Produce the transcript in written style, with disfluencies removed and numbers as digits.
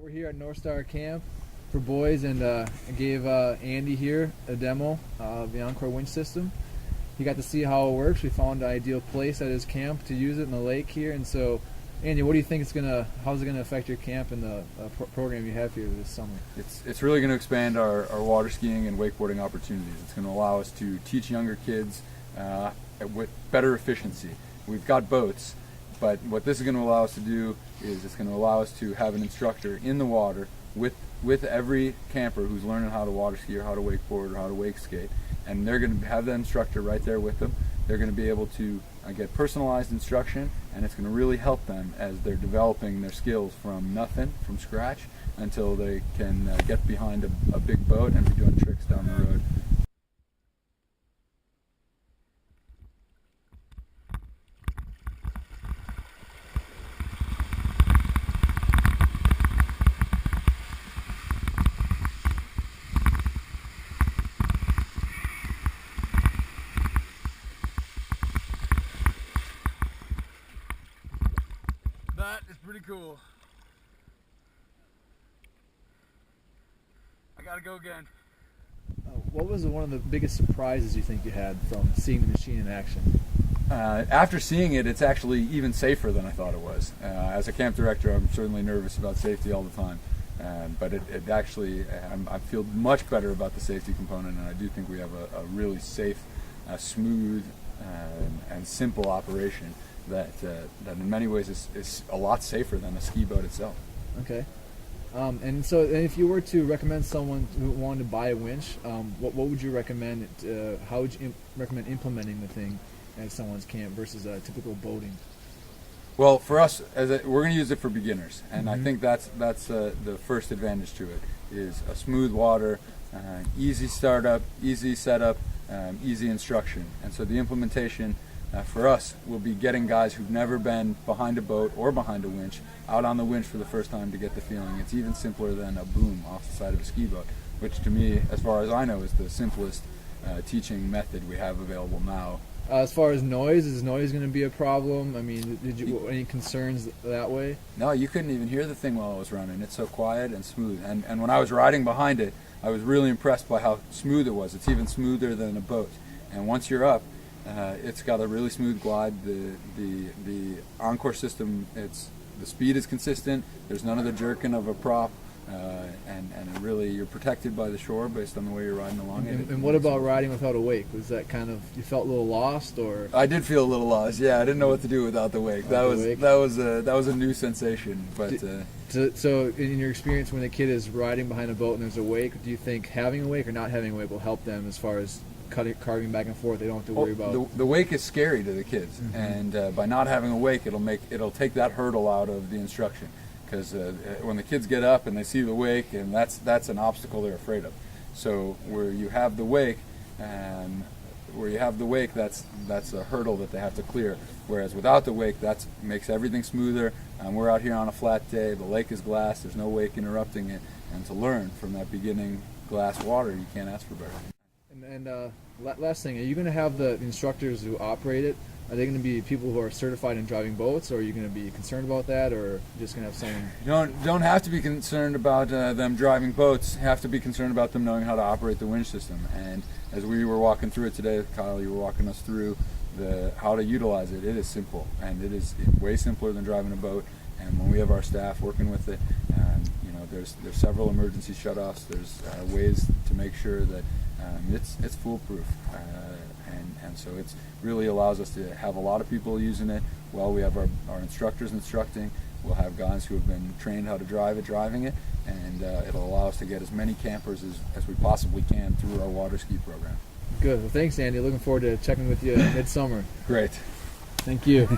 We're here at North Star Camp for boys, and I gave Andy here a demo of the Encore winch system. He got to see how it works. We found an ideal place at his camp to use it in the lake here. And so, Andy, what do you think how's it gonna affect your camp and the program you have here this summer? It's really going to expand our water skiing and wakeboarding opportunities. It's going to allow us to teach younger kids with better efficiency. We've got boats, but what this is going to allow us to do is it's going to allow us to have an instructor in the water with every camper who's learning how to water ski or how to wakeboard or how to wake skate, and they're going to have the instructor right there with them. They're going to be able to get personalized instruction, and it's going to really help them as they're developing their skills from nothing, from scratch, until they can get behind a big boat and be doing tricks down the road. That is pretty cool. I gotta go again. What was one of the biggest surprises you think you had from seeing the machine in action? After seeing it, it's actually even safer than I thought it was. As a camp director, I'm certainly nervous about safety all the time, but it actually, I feel much better about the safety component, and I do think we have a really safe, smooth, and simple operation that in many ways is a lot safer than a ski boat itself. Okay. And if you were to recommend someone who wanted to buy a winch, what would you recommend? How would you recommend implementing the thing at someone's camp versus typical boating? Well, for us, we're going to use it for beginners, and I think that's the first advantage to it is a smooth water, easy startup, easy setup, easy instruction, and so the implementation. For us, we'll be getting guys who've never been behind a boat or behind a winch out on the winch for the first time to get the feeling. It's even simpler than a boom off the side of a ski boat, which to me, as far as I know, is the simplest teaching method we have available now. As far as noise, is noise going to be a problem? I mean, any concerns that way? No, you couldn't even hear the thing while it was running. It's so quiet and smooth. And when I was riding behind it, I was really impressed by how smooth it was. It's even smoother than a boat. And once you're up, it's got a really smooth glide. The Encore system, the speed is consistent. There's none of the jerking of a prop, and really you're protected by the shore based on the way you're riding along it. And what about riding without a wake? Was that kind of, you felt a little lost, or? I did feel a little lost. Yeah, I didn't know what to do without the wake. That was a new sensation. But so in your experience, when a kid is riding behind a boat and there's a wake, do you think having a wake or not having a wake will help them as far as carving back and forth? They don't have to worry about the wake is scary to the kids, and by not having a wake, it'll take that hurdle out of the instruction, because when the kids get up and they see the wake, and that's an obstacle they're afraid of. So where you have the wake, that's a hurdle that they have to clear. Whereas without the wake, that makes everything smoother. We're out here on a flat day. The lake is glass. There's no wake interrupting it, and to learn from that beginning glass water, you can't ask for better. And last thing, are you going to have the instructors who operate it? Are they going to be people who are certified in driving boats, or are you going to be concerned about that, or just going to have someone? You don't have to be concerned about them driving boats. You have to be concerned about them knowing how to operate the winch system. And as we were walking through it today, Kyle, you were walking us through how to utilize it. It is simple, and it is way simpler than driving a boat. And when we have our staff working with it, there's several emergency shutoffs. There's ways to make sure that it's foolproof, and so it really allows us to have a lot of people using it. Well, we have our instructors instructing. We'll have guys who have been trained how to driving it, and it'll allow us to get as many campers as we possibly can through our water ski program. Good. Well, thanks, Andy. Looking forward to checking with you midsummer. Great. Thank you.